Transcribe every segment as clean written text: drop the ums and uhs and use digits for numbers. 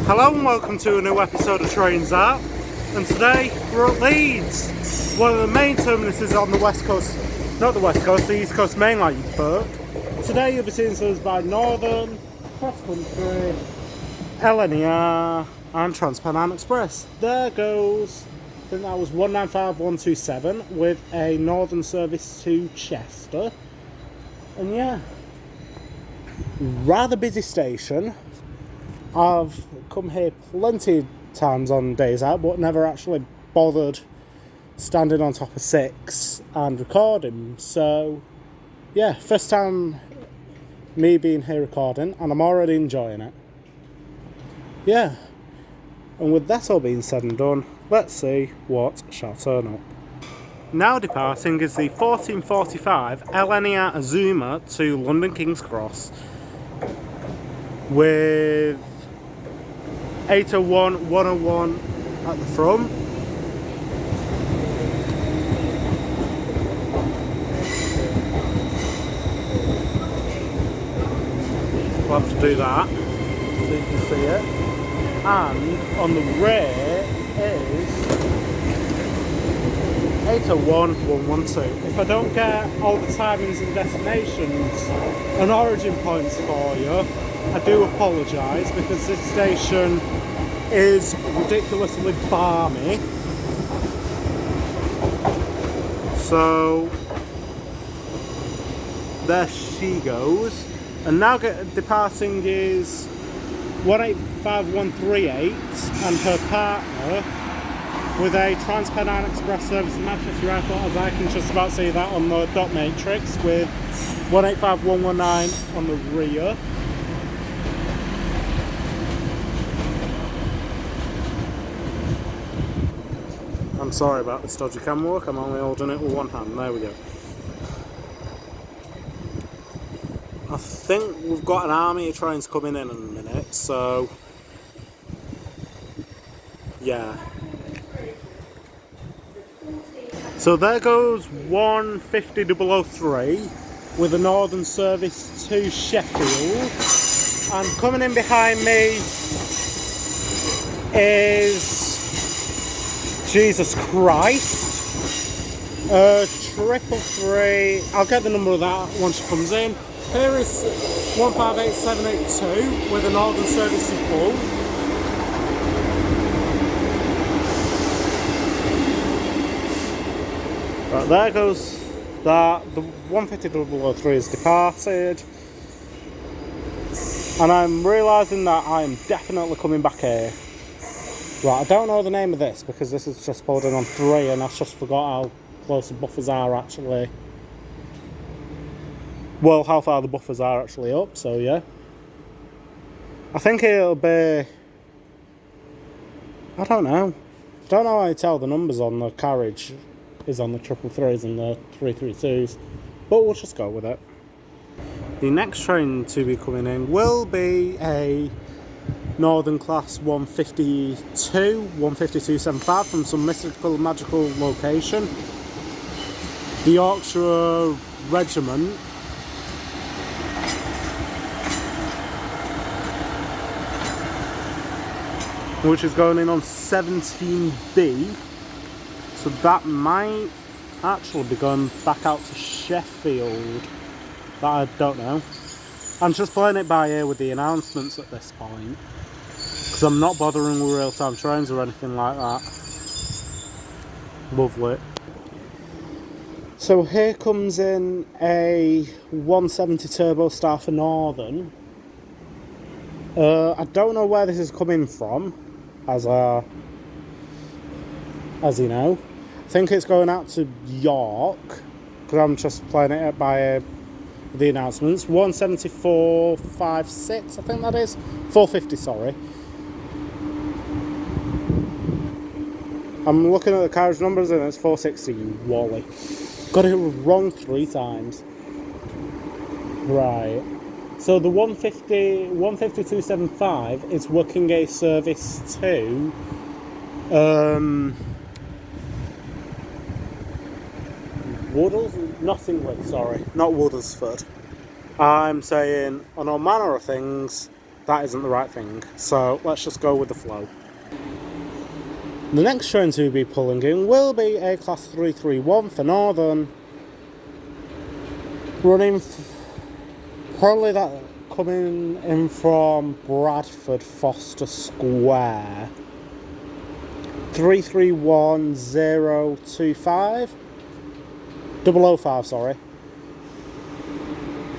Hello and welcome to a new episode of Trains Out, and today we're at Leeds, one of the main terminuses on the west coast, not the west coast, the east coast main line, but today you'll be seen to us by Northern, Cross Country, LNER and Trans-Pennine Express. There goes, I think that was 195127 with a Northern service to Chester, and yeah, rather busy station. I've come here plenty of times on days out, but never actually bothered standing on top of 6 and recording. So, yeah, first time me being here recording, and I'm already enjoying it. Yeah, and with that all being said and done, let's see what shall turn up. Now departing is the 1445 LNER Azuma to London King's Cross with 801, 101 at the front. We'll have to do that so you can see it. And on the rear is 801, 112. If I don't get all the timings and destinations and origin points for you, I do apologise, because this station is ridiculously balmy. So there she goes. And now departing is 185138 and her partner with a Trans-Pennine Express service to Manchester Airport, as I can just about see that on the dot matrix, with 185119 on the rear. I'm sorry about this dodgy camera work, I'm only holding it with one hand. There we go. I think we've got an army of trains coming in a minute, so yeah. So there goes 150003 with a Northern service to Sheffield, and coming in behind me is, Jesus Christ, 333, I'll get the number of that once she comes in. Here is 158782 with a Northern service to Hull. Right, there goes that. The 150003 is departed. And I'm realising that I'm definitely coming back here. Right, I don't know the name of this because this is just pulled in on 3 and I just forgot how close the buffers are actually. Well, how far the buffers are actually up, so yeah. I think it'll be, I don't know how you tell the numbers on the carriage is on the 333s and the 332s, but we'll just go with it. The next train to be coming in will be a Northern Class 15275 from some mystical, magical location. The Yorkshire Regiment which is going in on 17B, so that might actually be going back out to Sheffield, but I don't know. I'm just playing it by ear with the announcements at this point, because I'm not bothering with real-time trains or anything like that. Lovely. So here comes in a 170 Turbo Star for Northern. I don't know where this is coming from, as you know. I think it's going out to York, because I'm just playing it by the announcements. 17456, I think that is. 450, sorry. I'm looking at the carriage numbers and it's 416, Wally. Got it wrong 3 times. Right. So the 15275 is working a service to Nottingley, sorry, not Woodersford. I'm saying on all manner of things that isn't the right thing. So let's just go with the flow. The next train to be pulling in will be a Class 331 for Northern, running probably that coming in from Bradford Foster Square. 331025 005, sorry.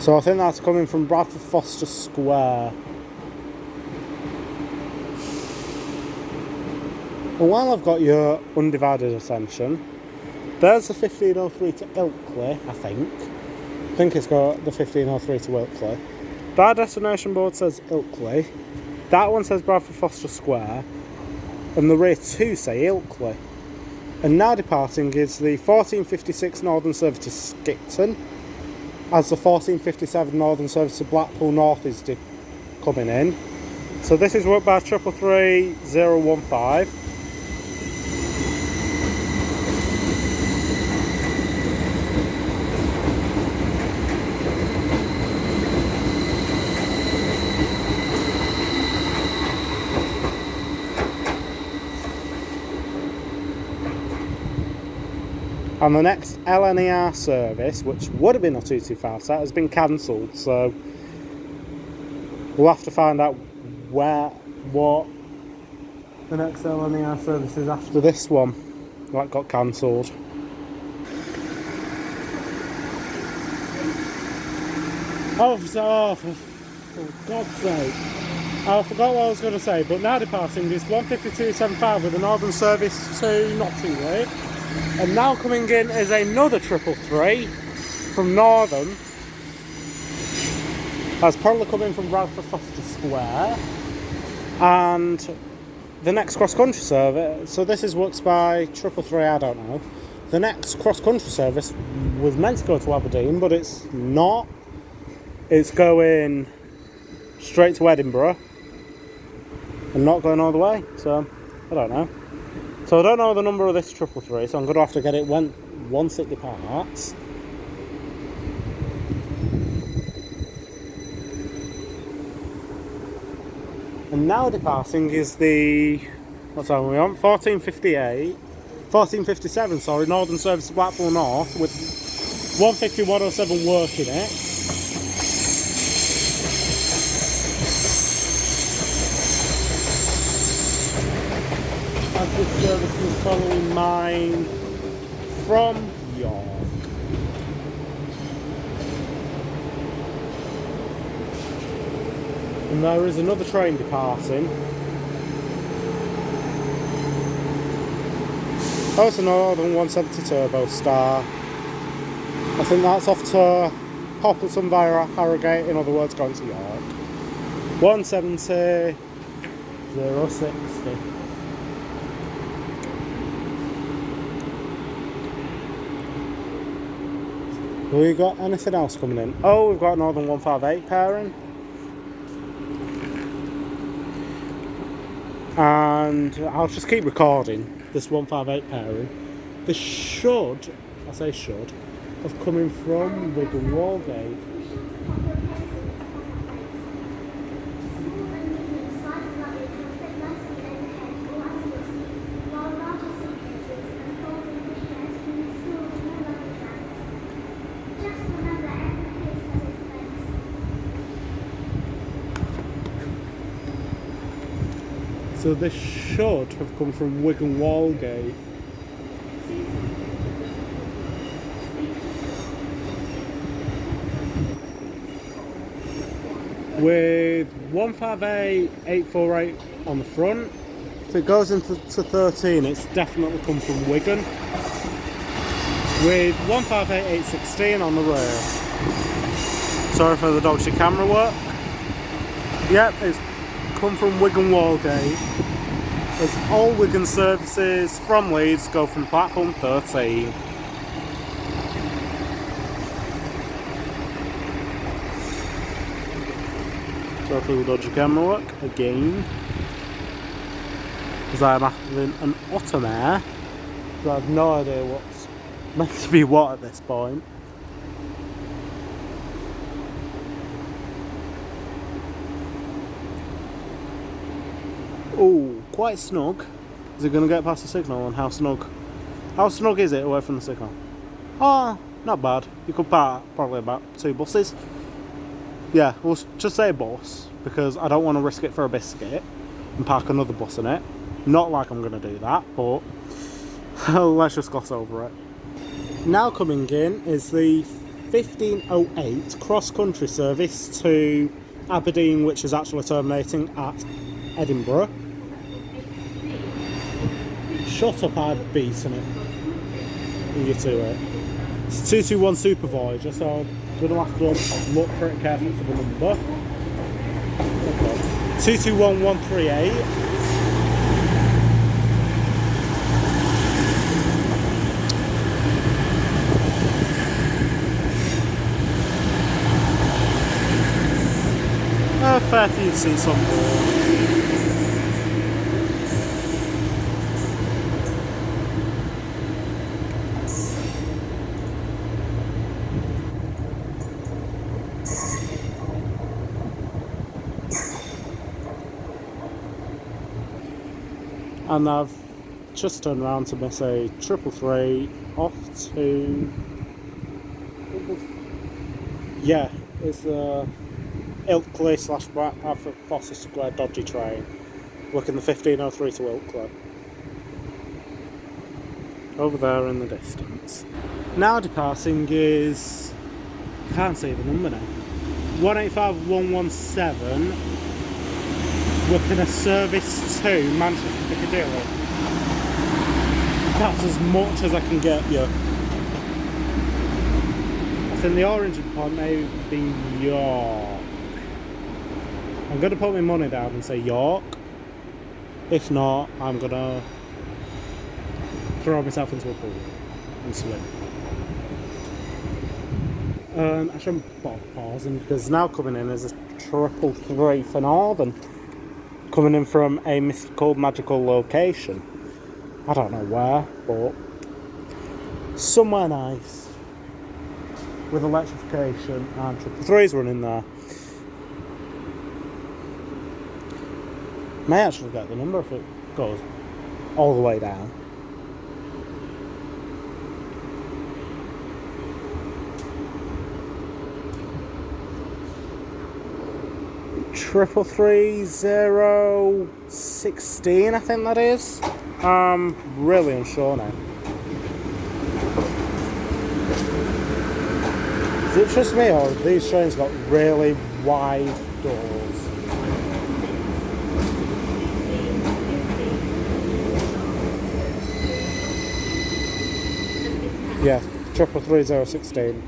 So I think that's coming from Bradford Foster Square. And while I've got your undivided attention, there's the 1503 to Ilkley, I think it's got the 1503 to Ilkley. That destination board says Ilkley. That one says Bradford Foster Square. And the rear two say Ilkley. And now departing is the 1456 Northern Service to Skipton, as the 1457 Northern Service to Blackpool North is coming in. So this is worked by 333015. And the next LNER service, which would have been a 225 set, has been cancelled. So we'll have to find out what the next LNER service is after this one that got cancelled. For God's sake. I forgot what I was going to say, but now departing is 152.75 with a Northern service to Nottingham. And now coming in is another 333 from Northern. That's probably coming from Bradford Foster Square. And the next cross-country service, so this is worked by 333, I don't know. The next cross-country service was meant to go to Aberdeen, but it's not. It's going straight to Edinburgh and not going all the way, so I don't know. So I don't know the number of this 333, so I'm going to have to get it once it departs. And now departing is the, what time are we on? 1457, sorry, Northern Service to Blackpool North with 150-107 working it. As this service is following mine from York. And there is another train departing. Oh, it's a Northern 170 Turbo Star. I think that's off to Poppleton via Harrogate, in other words, going to York. 170 060. Have we got anything else coming in? Oh, we've got Northern 158 pairing. And I'll just keep recording this 158 pairing. This should, I say should, have coming from Wigan Walgate. So this should have come from Wigan Walgate. With 158848 on the front. If it goes into 13, it's definitely come from Wigan. With 158816 on the rear. Sorry for the dodgy camera work. Yep, it's come from Wigan Walgate, as all Wigan services from Leeds go from platform 13. Sorry for the dodgy camera work again, as I'm having an automare, so I have no idea what's meant to be what at this point. Oh, quite snug. Is it going to get past the signal, and how snug? How snug is it away from the signal? Oh, not bad. You could park probably about 2 buses. Yeah, we'll just say a bus, because I don't want to risk it for a biscuit and park another bus in it. Not like I'm going to do that, but let's just gloss over it. Now coming in is the 1508 cross-country service to Aberdeen, which is actually terminating at Edinburgh. Shut up, I've beaten it. You to it. It's 221 Super Voyager, so I'm going to have to look pretty carefully for the number. 221138. Fair few seats on board. And I've just turned around to miss a 333 off to... Yeah, it's a Ilkley / Foster Square dodgy train. Working the 1503 to Ilkley. Over there in the distance. Now departing is... I can't see the number now. 185117. Working a service to Manchester Piccadilly. That's as much as I can get you. I think the origin point may be York. I'm going to put my money down and say York. If not, I'm going to throw myself into a pool and swim. I shouldn't bother pausing because now coming in is a 333 for Northern. Coming in from a mystical, magical location. I don't know where, but somewhere nice. With electrification and 333's running there. May actually get the number if it goes all the way down. Triple 3016, I think that is. I'm really unsure now. Is it just me, or have these trains got really wide doors? Yeah, 33316.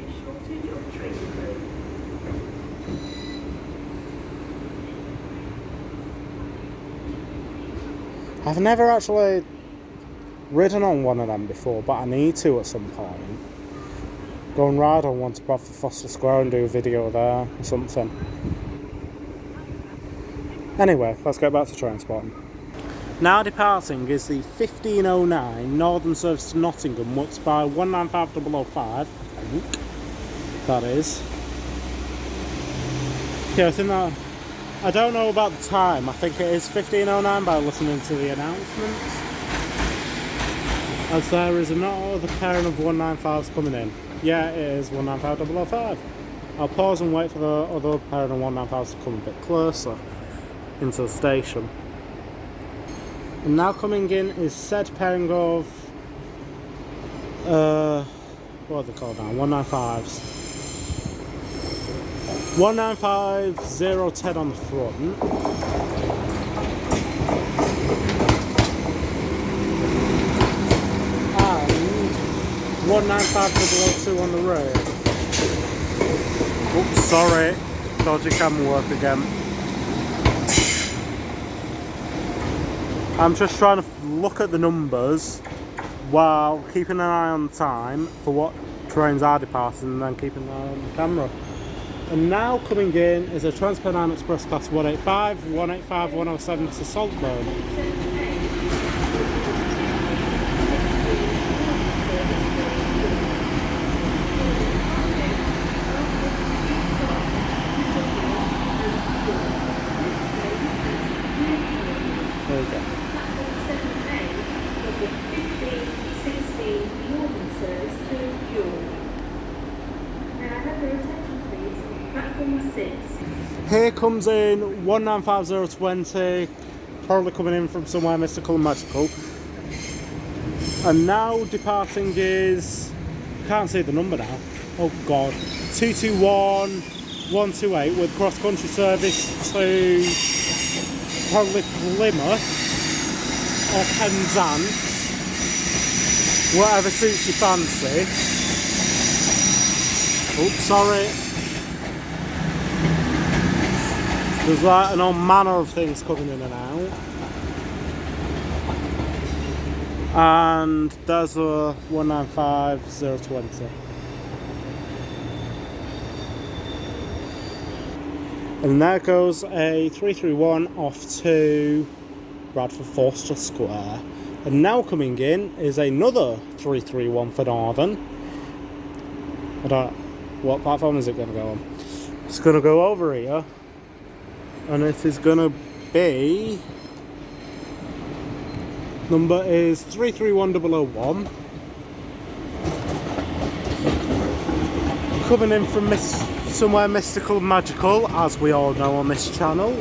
I've never actually ridden on one of them before, but I need to at some point. Go and ride on one to Bradford Foster Square and do a video there or something. Anyway, let's get back to transporting. Now departing is the 1509 Northern Service to Nottingham, worked by 195005, I think that is. Yeah, I think that... I don't know about the time. I think it is 1509 by listening to the announcements. As there is another pairing of 195s coming in. Yeah, it is 195005. I'll pause and wait for the other pairing of 195s to come a bit closer into the station. And now coming in is said pairing of what are they called now? 195s. 195010 on the front. And 19502 on the rear. Oops, sorry. Dodgy camera work again. I'm just trying to look at the numbers while keeping an eye on the time for what trains are departing and then keeping an eye on the camera. And now coming in is a Transpennine Express Class 185, 185, 107 to Saltburn. we go. Platform 7A of the 1516 Northern service to York. May I have your attention please? Platform 6. Here comes in 195020, probably coming in from somewhere mystical and magical. And now departing is, can't see the number now, oh god, 221128 with cross country service to probably Plymouth or Penzance, whatever suits your fancy. Oops, sorry. There's like an all manner of things coming in and out. And there's a 195020. And there goes a 331 off to Bradford Forster Square. And now coming in is another 331 for Northern. I don't know, what platform is it going to go on? It's going to go over here. And it is going to be... Number is 331001. Coming in from somewhere mystical and magical, as we all know on this channel.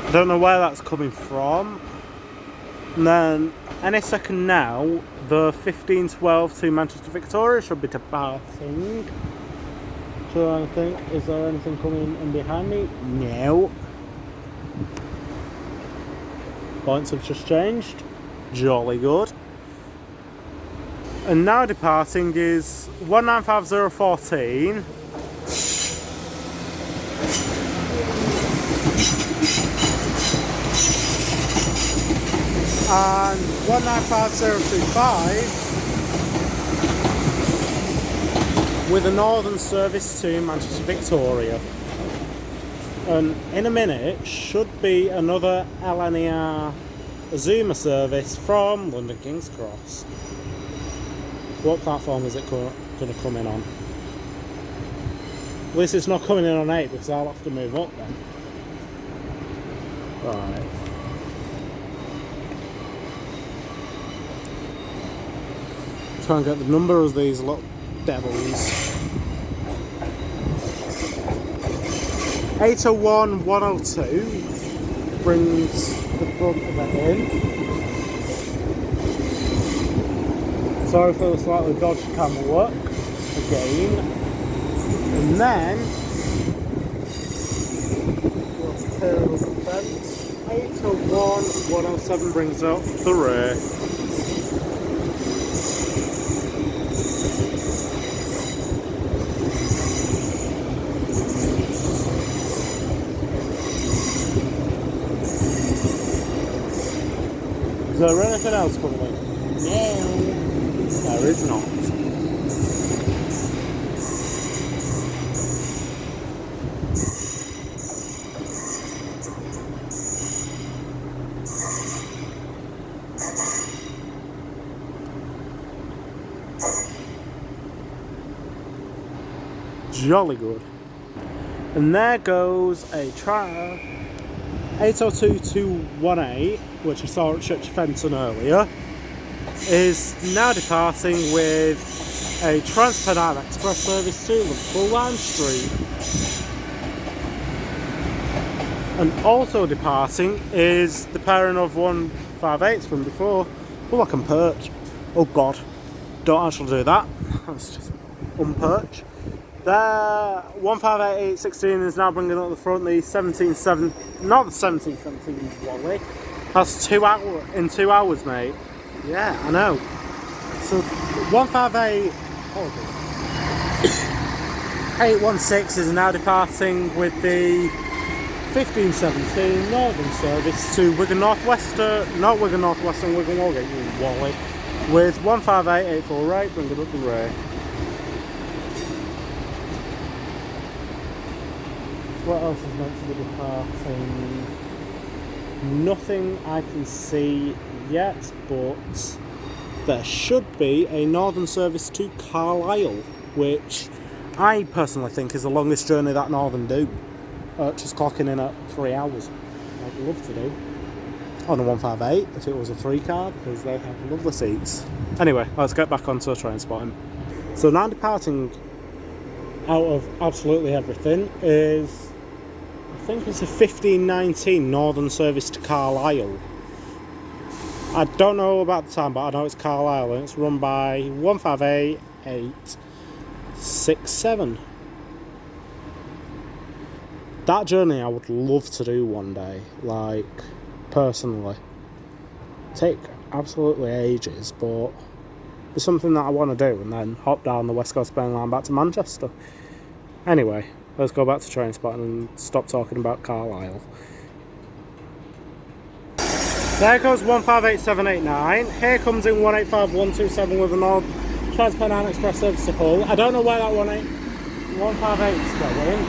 I don't know where that's coming from. And then any second now, the 1512 to Manchester Victoria should be departing. Trying to think, is there anything coming in behind me? No. Points have just changed. Jolly good. And now departing is 195014. And 195025 with a northern service to Manchester Victoria. And in a minute should be another LNER Azuma service from London King's Cross. What platform is it going to come in on? At least it's not coming in on 8 because I'll have to move up then. Right. Try and get the number of these little devils. 801102 brings the front of it in. Sorry for the slightly dodgy camera work again. And then 801107 brings up the rear. Is there anything else coming in? No, there is not. Jolly good. And there goes a 802218, which I saw at Church Fenton earlier, is now departing with a Transpennine Express service to Liverpool Lime Street. And also departing is the pairing of 158s from before. Oh, I can perch. Oh god, don't actually do that. Let's just unperch. The 158816 is now bringing up the front the 177, not the 1717 Wally. That's 2 hours in 2 hours, mate. Yeah, I know. So 158 816 is now departing with the 1517 Northern service to Wigan Northwestern, not Wigan Northwestern, Wigan Walgate, you Wally, with 158848 bringing up the rear. What else is meant to be departing? Nothing I can see yet, but there should be a northern service to Carlisle, which I personally think is the longest journey that Northern do. Just clocking in at 3 hours. I'd love to do. On a 158 if it was a 3 car, because they have lovely seats. Anyway, let's get back onto train spotting. So now departing out of absolutely everything is, I think it's a 1519 Northern service to Carlisle. I don't know about the time, but I know it's Carlisle and it's run by 158867. That journey I would love to do one day, like, personally. Take absolutely ages, but it's something that I want to do, and then hop down the West Coast Main Line back to Manchester. Anyway, let's go back to train spotting and stop talking about Carlisle. There goes 158789. Here comes in 185127 with an odd Transpennine Express service to Hull. I don't know where that 158 is going.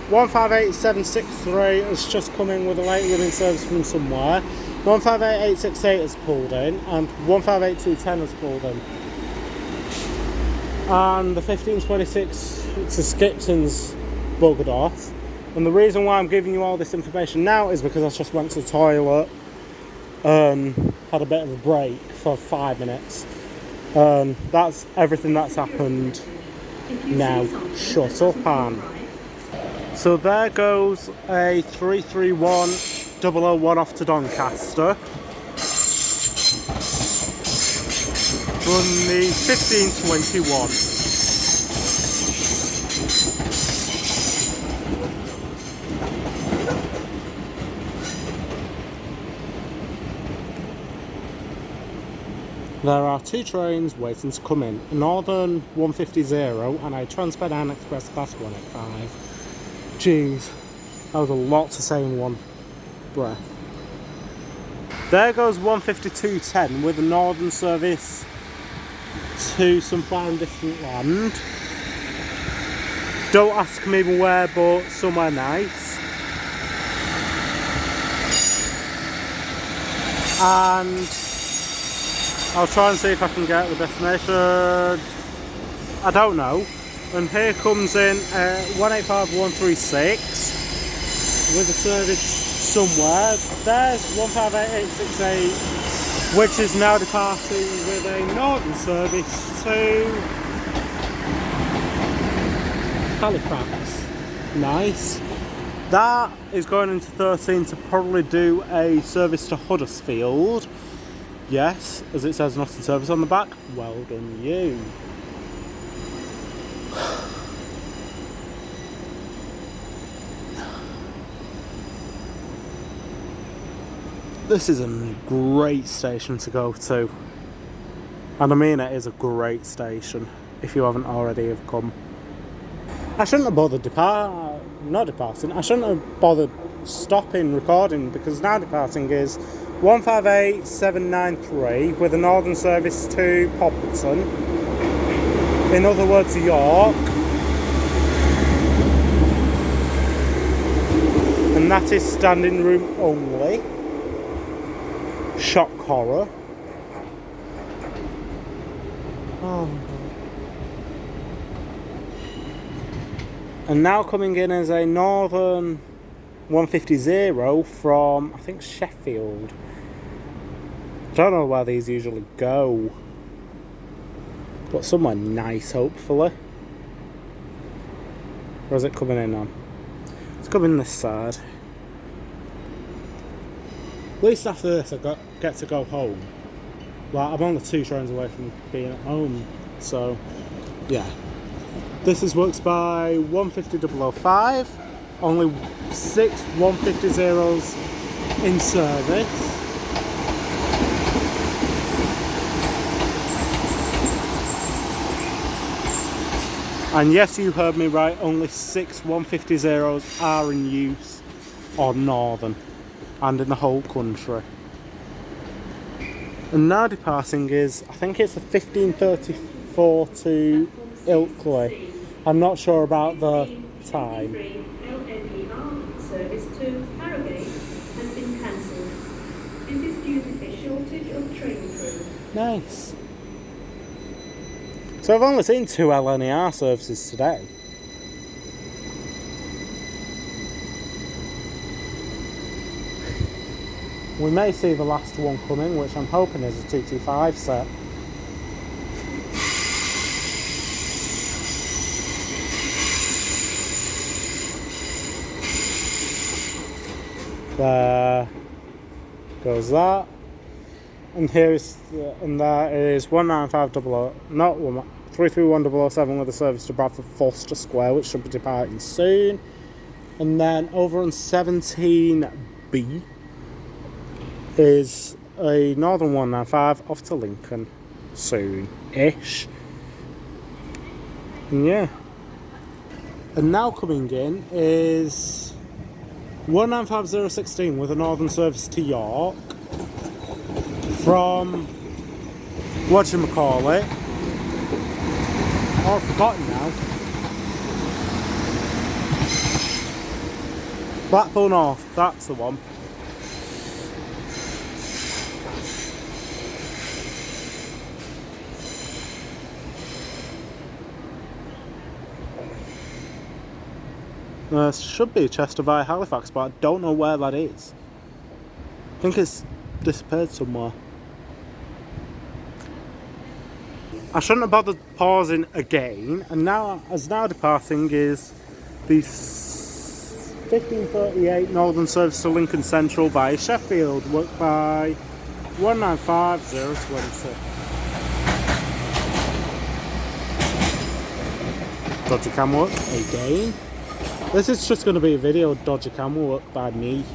158763 has just come in with a late running service from somewhere. 158868 has pulled in, and 158210 has pulled in. And the 1526 to Skipton's buggered off. And the reason why I'm giving you all this information now is because I just went to the toilet, had a bit of a break for 5 minutes. That's everything that's happened now. Shut up, Anne. So there goes a 331001 off to Doncaster. Run the 1521. There are 2 trains waiting to come in, a Northern 150 and a Transpennine Express Class 185. Jeez, that was a lot to say in one breath. There goes 15210 with a Northern service to some far and distant land. Don't ask me where, but somewhere nice. And I'll try and see if I can get the destination. I don't know. And here comes in 185136 with a service somewhere. There's 158868, which is now departing with a Northern service to Halifax. Nice. That is going into 13 to probably do a service to Huddersfield. Yes, as it says not in service on the back. Well done, you. This is a great station to go to. And I mean, it is a great station, if you haven't already have come. I shouldn't have bothered I shouldn't have bothered stopping recording, because now departing is 158793 with a Northern service to Poppleton. In other words, York. And that is standing room only. Shock horror. Oh. And now coming in as a Northern 150 from, I think, Sheffield. I don't know where these usually go, but somewhere nice, hopefully. Or is it coming in on? It's coming this side. At least after this I get to go home. Like, I'm only 2 trains away from being at home, so yeah. This is works by 150005. Only 6 150s in service. And yes, you heard me right, only 6 150s are in use on Northern and in the whole country. And now departing is, I think it's the 1534 to Ilkley. I'm not sure about the time. Service to Harrogate has been cancelled. This is due to a shortage of train crew. Nice. So I've only seen 2 LNER services today. We may see the last one coming, which I'm hoping is a 225 set. There goes that. And there is 19500, not 33107 with a service to Bradford Foster Square, which should be departing soon. And then over on 17B is a Northern 195 off to Lincoln soon-ish. And yeah. And now coming in is 195016 with a Northern service to York from whatchamacallit. Oh, I've forgotten now. Blackpool North, that's the one. There should be Chester via Halifax, but I don't know where that is. I think it's disappeared somewhere. I shouldn't have bothered pausing again, and now departing is the 1538 Northern service to Lincoln Central via Sheffield, worked by 195026. Dodgy cam work again. This is just going to be a video of dodgy camera work by me.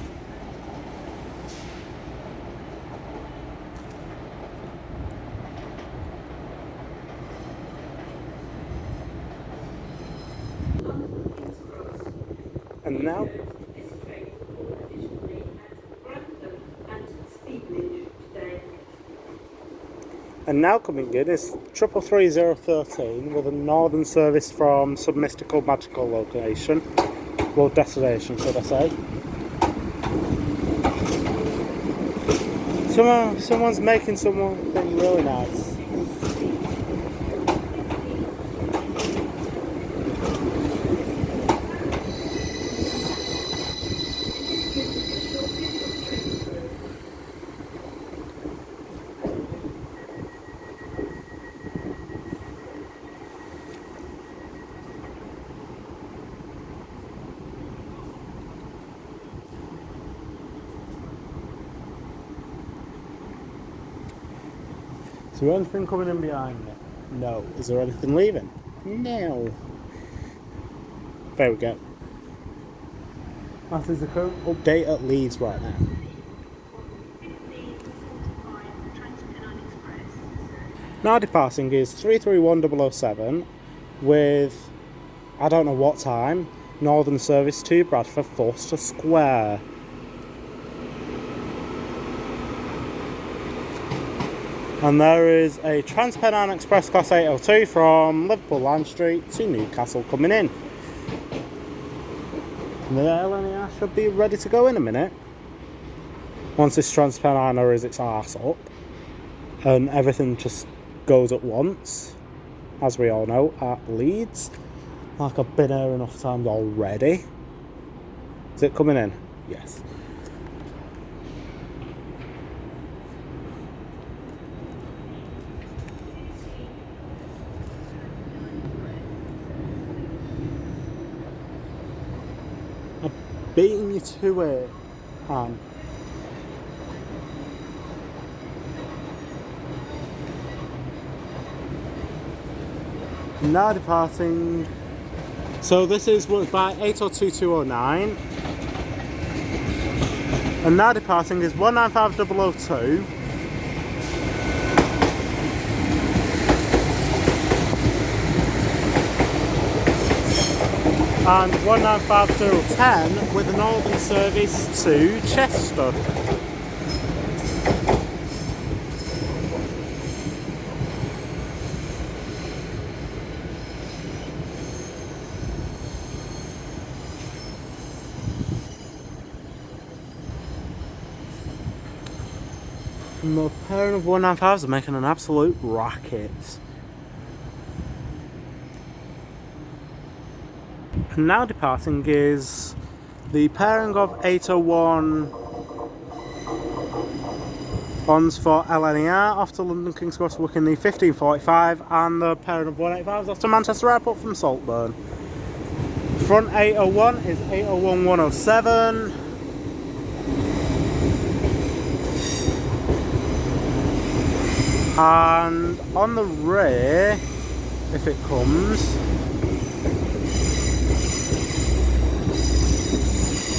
And now coming in is 333013 with a Northern service from some mystical magical location. Well, destination, should I say. Someone's making something really nice. Is there anything coming in behind me? No. Is there anything leaving? No. There we go. That is the current update at Leeds right now. Now departing is 331007 with, I don't know what time, Northern service to Bradford Foster Square. And there is a Trans-Pennine Express Class 802 from Liverpool Lime Street to Newcastle coming in. And the LNER should be ready to go in a minute. Once this Trans-Pennine is its arse up and everything just goes at once, as we all know, at Leeds. Like I've been here enough times already. Is it coming in? Yes. Beating you to it, Anne. Now departing. So this is worked by 802209. And now departing is 195002. And 195010 with a Northern service to Chester. And the pair of 1950s are making an absolute racket. And now departing is the pairing of 801 bonds for LNER off to London King's Cross working the 1545, and the pairing of 185s off to Manchester Airport from Saltburn. Front 801 is 801 107. And on the rear, if it comes,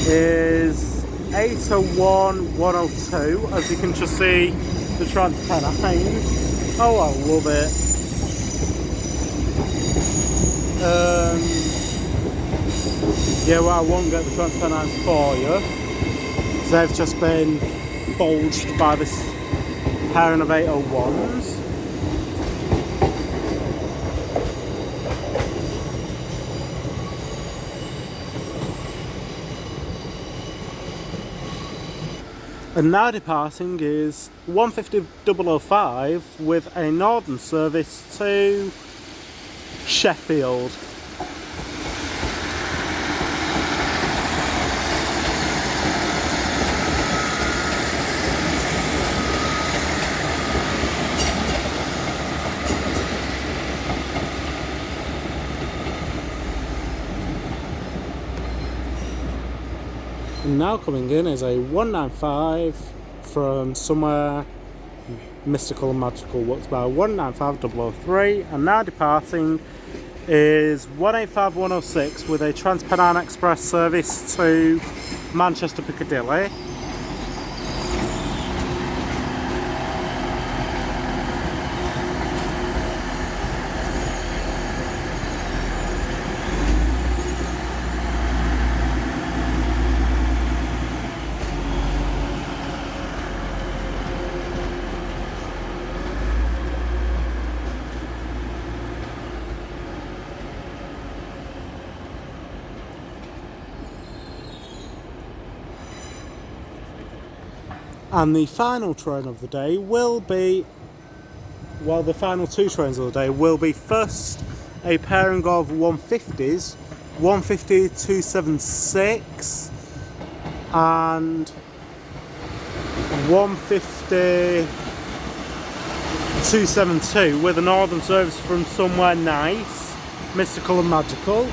is 801 102. As you can just see, the Transpennines. Oh, I love it. Yeah, well, I won't get the Transpennines for you. So they've just been bulged by this pairing of 801s. And now departing is 150-005 with a northern service to Sheffield. And now coming in is a 195 from somewhere mystical and magical, works by 195-003, and now departing is 185-106 with a Transpennine Express service to Manchester Piccadilly. And the final train of the day will be, well, the final two trains of the day will be first a pairing of 150s, 150-276 and 150-272 with a northern service from somewhere nice, mystical and magical,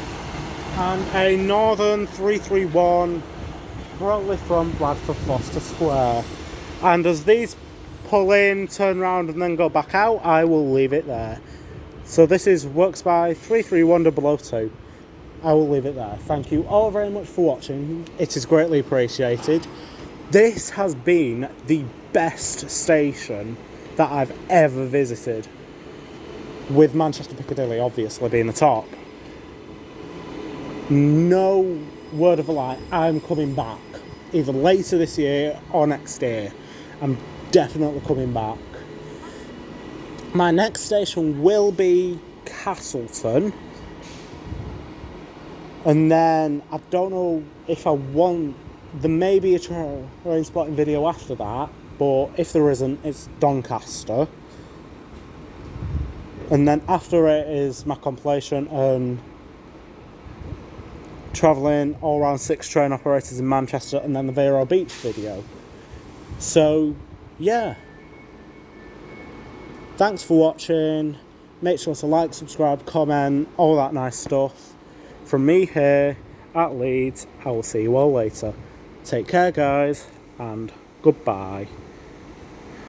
and a northern 331 directly from Bradford Foster Square. And as these pull in, turn around and then go back out, I will leave it there. So this is works by 331-002. I will leave it there. Thank you all very much for watching. It is greatly appreciated. This has been the best station that I've ever visited, with Manchester Piccadilly obviously being the top. No word of a lie, I'm coming back. Either later this year or next year. I'm definitely coming back. My next station will be Castleton. And then I don't know if I want... There may be a train spotting video after that, but if there isn't, it's Doncaster. And then after it is my compilation and travelling all around 6 train operators in Manchester, and then the Vero Beach video. So yeah, thanks for watching. Make sure to like, subscribe, comment, all that nice stuff. From me here at Leeds, I will see you all later. Take care guys, and goodbye.